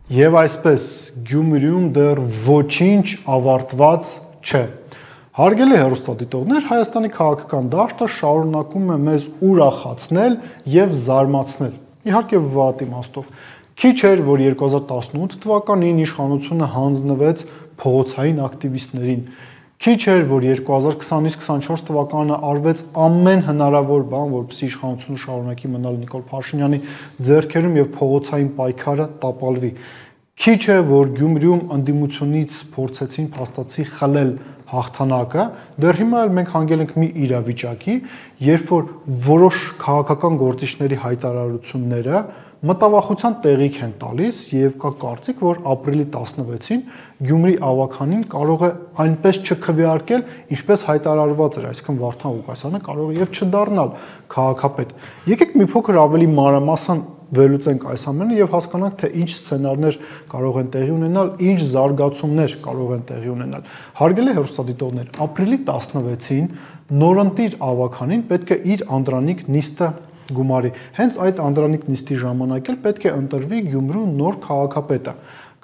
Եվ այսպես Գյումրիում դեռ ոչինչ ավարտված չէ։ Հարգելի հեռուստադիտողներ, Հայաստանի քաղաքական դաշտը շարունակում է մեզ ուրախացնել եւ զարմացնել։ Իհարկե վատ իմաստով։ Քիչ էր, որ 2018 թվականին իշխանությունը հանձնվեց փողոցային ակտիվիստներին։ Քիչ էր, որ 2020-ից 24 թվականը արվեց ամեն հնարավոր բան, որպեսզի իշխանությունը շարունակի մնալ Նիկոլ Փաշինյանի ձեռքերում եւ փողոցային պայքարը տապալվի։ Քիչ է, որ Գյումրիում ընդդիմությունից փորձեցին փաստացի խլել հաղթանակը, դեռ հիմա էլ մենք հանգել ենք մի իրավիճակի, երբ որ որոշ քաղաքական գործիչների հայտարարությունները մտավախության տեղիք են տալիս եւ կա կարծիք, որ ապրիլի 16-ին Գյումրի ավականին կարող է այնպես չքվեարկել, ինչպես հայտարարված էր, այսինքն Վարդան Ղուկասյանը կարող է եւ չդառնալ քաղաքապետ։ Եկեք մի փոքր ավելի մանրամասն վերլուծենք այս ամենը եւ հասկանանք, թե ինչ սցենարներ կարող են տեղի ունենալ, ինչ զարգացումներ կարող են տեղի ունենալ։ Հարգելի հեռուստադիտողներ, ապրիլի 16-ին նորընտիր ավականին պետք է իր անդրանիկ նիստը գումարի։ Հենց այդ անդրանիկ նիստի ժամանակ էլ պետք է ընտրվի Գյումրու նոր քաղաքապետը։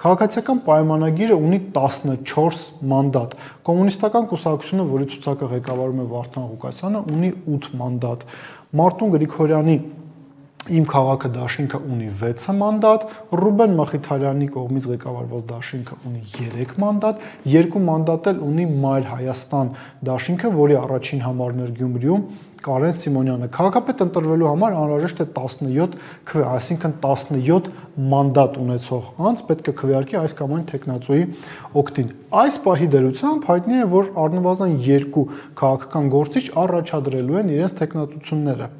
Քաղաքացիական պայմանագիրը ունի 14 մանդատ։ Կոմունիստական կուսակցությունը, որի ցուցակը ղեկավարում է Վարդան Ղուկասյանը, ունի 8 մանդատ։ Մարտուն Գրիգորյանի Իմ քաղաքը դաշինքը ունի 6 մանդատ, Ռուբեն Մխիթարյանի կողմից ղեկավարված դաշինքը ունի 3 մանդատ, 2 մանդատ էլ ունի Մայր Հայաստան դաշինքը, որի առաջին համարն էր Գյումրիում Կարեն Սիմոնյանը։ Քաղաքապետ ընտրվելու համար անհրաժեշտ է 17 քվե, այսինքն 17 մանդատ ունեցող անձ պետք է քվեարկի այս կամ այն տեխնացուի օգտին։ Այս պահի դերությամբ հայտնի է, որ առնվազն 2 քաղաքական գործիչ առաջադրելու են իրենց տեխնացությունները։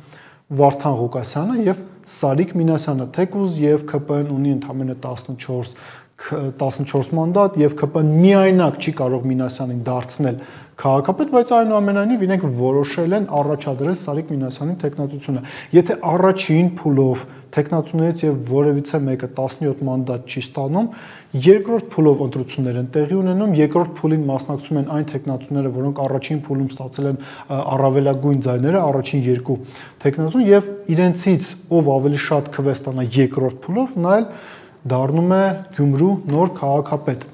Վարդան Ղուկասյանը եւ Սարիկ Մինասյանը, թեկուզ եւ ԿՊ-ն ունի ընդամենը 14 մանդատ եւ ԿՊ-ն միայնակ չի կարող Մինասյանին դարձնել քաղաքապետ, բայց այնուամենայնիվ իրենք որոշել են առաջադրել Սարիկ Մինասյանի տեխնատությունը։ Եթե առաջին փուլով տեխնատություններից եւ որևիցե մեկը 17 մանդատ չի ստանում, երկրորդ փուլով ընտրություններ են տեղի ունենում, երկրորդ փուլին մասնակցում են այն տեխնատությունները, որոնք առաջին փուլում ստացել են առավելագույն ձայները, առաջին 2 տեխնատություն եւ իրենցից ով ավելի շատ քվե ստանա երկրորդ փուլով, նա էլ դառնում է Գյումրու նոր քաղաքապետ։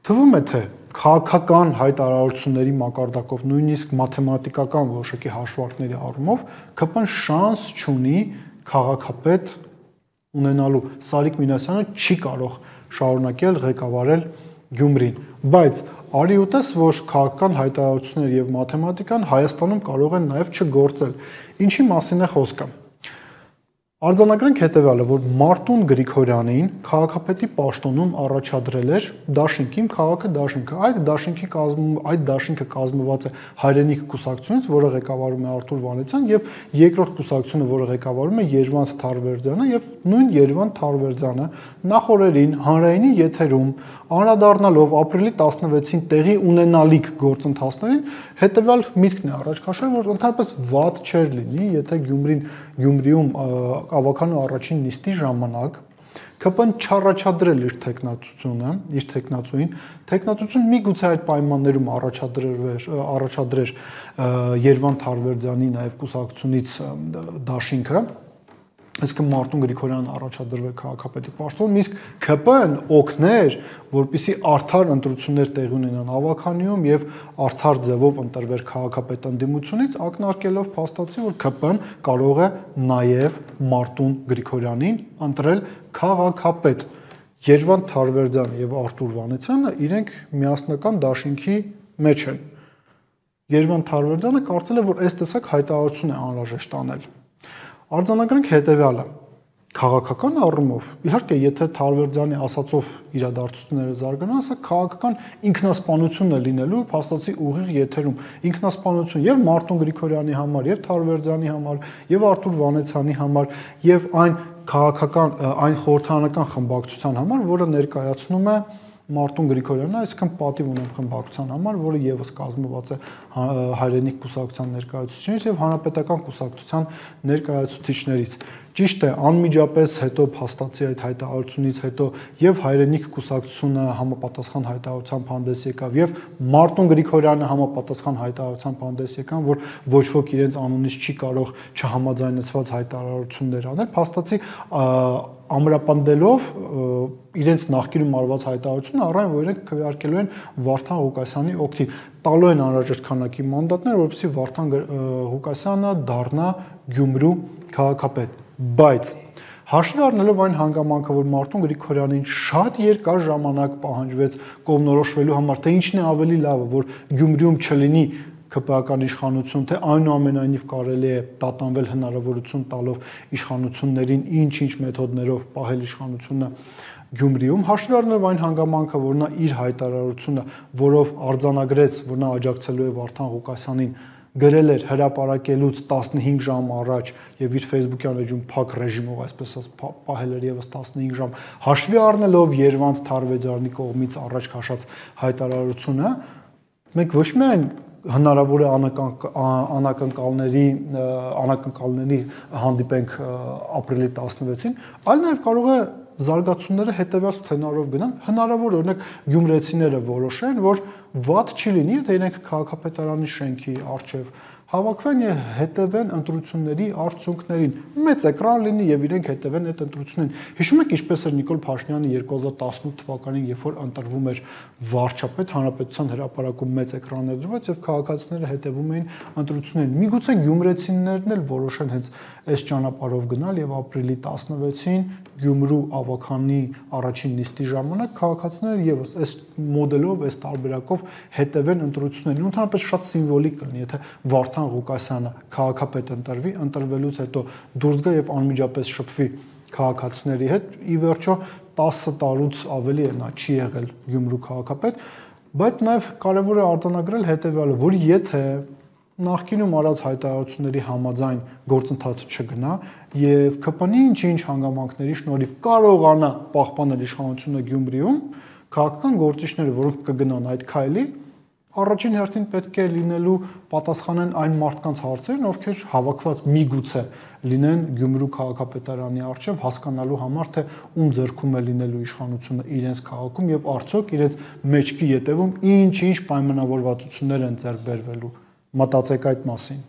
Թվում է, թե քաղաքական հայտարարությունների մակարդակով, նույնիսկ մաթեմատիկական որոշակի հաշվարկների առումով ԿՊ-ն շանս չունի քաղաքապետ ունենալու։ Սարիկ Մինասյանը չի կարող շարունակել ղեկավարել Գյումրին, բայց արի ուտես, որ քաղաքական հայտարարություններ եւ մաթեմատիկան Հայաստանում կարող են նաեւ չգործել։ Ինչի մասին է խոսքը։ Արձանագրենք հետևյալը, որ Մարտուն Գրիգորյանին քաղաքապետի պաշտոնում առաջադրել էր դաշինք, Իմ քաղաքը դաշինքը։ Այդ դաշինքը կազմված է Հայրենիք կուսակցությունից, որը ղեկավարում է Արթուր Վանեցյան, եւ երկրորդ կուսակցությունը, որը ղեկավարում է Երվանդ Թարվերդյանը, եւ նույն Երվանդ Թարվերդյանը նախորդին հանրայինի եթերում անդրադառնալով ապրիլի 16-ին տեղի ունենալիք գործընթացներին հետևյալ միտքն է առաջ քաշել, որ ընդհանրապես վատ չէր լինի, եթե Գյումրիում ավականու առաջին նիստի ժամանակ ԿՊ-ն չառաջադրել իր տեխնացուին, տեխնացություն միգուցե այդ պայմաններում առաջադրեր Երվանդ Թարվերդյանի նաև կուսակցությունից դաշինքը, այսինքն Մարտուն Գրիգորյանն առաջադրվեր քաղաքապետի պաշտոնում, իսկ ԿՊ-ն օգներ, որպեսզի արդար ընտրություններ տեղի ունենան ավականիում եւ արդար ձևով ընտրվեր քաղաքապետ ընդդիմությունից, ակնարկելով փաստացի, որ ԿՊ-ն կարող է նաեւ Մարտուն Գրիգորյանին ընտրել քաղաքապետ։ Երվանդ Թարվերդյանը եւ Արթուր Վանեցյանը իրենք միասնական դաշինքի մեջ են։ Երվանդ Թարվերդյանը կարծել է, որ այս տեսակ հայտարարություն է անհրաժեշտ անել։ Արձանագրենք հետևյալը. քաղաքական առումով, իհարկե, եթե Թարվերդյանի ասածով իրադարձությունները զարգանան, սա քաղաքական ինքնասպանություն է լինելու փաստացի ուղիղ եթերում, ինքնասպանություն եւ Մարտուն Գրիգորյանի համար, եւ Թարվերդյանի համար, եւ Արթուր Վանեցյանի համար, եւ այն քաղաքական, այն խորհրդարանական խմբակցության համար, որը ներկայացնում է Մարտուն Գրիգորյանը, այսինքն պատիվ ունեմ խմբակցության համար, որը եւս կազմված է Հայրենիք կուսակցության ներկայացուցիչներից եւ Հանրապետական կուսակցության ներկայացուցիչներից։ Ճիշտ է, անմիջապես հետո փաստացի այդ հայտարարությունից հետո եւ հայրենիք կուսակցությունը համապատասխան հայտարարությամբ հանդես եկավ եւ Մարտուն Գրիգորյանը համապատասխան հայտարարությամբ հանդես եկան, որ ոչ ոք իրենց անունից չի կարող չհամաձայնեցված հայտարարություններ անել, փաստացի ամրապնդելով իրենց նախկինում արված հայտարարությունը, առայն որ իրենք քվեարկելու են Վարդան Ղուկասյանի օգտին, տալու են անհրաժեշտ քանակի մանդատներ, որպեսզի Վարդան Ղուկասյանը դառնա Գյումրու քաղաքապետ, բայց հաշվի առնելով այն հանգամանքը, որ Մարտուն Գրիգորյանին շատ երկար ժամանակ պահանջվեց կողմնորոշվելու համար, թե ինչն է ավելի լավը, որ Գյումրիում չլինի ԿՊԱ-ական իշխանություն, թե այնուամենայնիվ կարելի է տատանվել հնարավորություն տալով իշխանություններին ինչ-ինչ մեթոդներով պահել իշխանությունը Գյումրիում, հաշվի առնելով այն հանգամանքը, որ նա իր հայտարարությունը, որով արձանագրեց, որ նա աջակցելու է Վարդան Ղուկասյանին, գրել էր հրապարակելուց 15 ժամ առաջ եւ իր Facebook-յան էջում փակ ռեժիմով, այսպես ասած, պահել էր եւս 15 ժամ, հաշվի առնելով Երվանդ Թարվեզյանի կողմից առաջ քաշած հայտարարությունը, մենք ոչ միայն հնարավոր է անակնկալների հանդիպենք ապրիլի 16-ին, այլ նաև կարող է զարգացումները հետևյալ սցենարով գնան, հնարավոր է օրինակ գյումրեցիները որոշեն, որ վատ չի լինի, եթե իրենք քաղաքապետարանի շենքի առջև հավաքվեն եւ հետևեն ընտրությունների արդյունքներին, մեծ էկրան լինի եւ իրենք հետևեն այդ ընտրություններին։ Հիշում եք ինչպես էր Նիկոլ Փաշինյանը 2018 թվականին, երբ որ ընտրվում էր վարչապետ, հանրապետության հրապարակում մեծ էկրաններ դրված եւ քաղաքացիները հետևում էին ընտրություններին։ Միգուցե գյումրեցիներն էլ որոշեն հենց այս ճանապարհով գնալ եւ ապրիլի 16-ին Գյումրու ավականի առաջին նիստի ժամանակ քաղաքացիները եւս այս մոդելով, այս տարբերակով հետևեն ընտրություններին։ Ընդհանրապես շատ սիմվոլիկ կլինի, եթե Վարդան Ղուկասյանը քաղաքապետ ընտրվի, ընտրվելուց հետո դուրս գա եւ անմիջապես շփվի քաղաքացիների հետ։ Ի վերջո 10 տարուց ավելի է նա չի եղել Գյումրու քաղաքապետ, բայց նաեւ կարեւոր է արձանագրել հետեւյալը, որ եթե նախկինում արած հայտարարությունների համաձայն գործընթացը չգնա եւ ԿՊՆ-ի ինչ-ինչ հանգամանքների շնորհիվ կարողանա պահպանել իշխանությունը Գյումրիում, քաղաքական գործիչները, որոնք կգնան այդ քայլի, առաջին հերթին պետք է լինելու պատասխանեն այն մարդկանց հարցերին, ովքեր հավաքված միգուցե լինեն Գյումրու քաղաքապետարանի առջև հասկանալու համար, թե ում ձեռքում է լինելու իշխանությունը իրենց քաղաքում եւ արդյոք իրենց մեջքի ետևում ինչ-ինչ պայմանավորվածություններ են ձեռք բերվելու։ Մտածեք այդ մասին։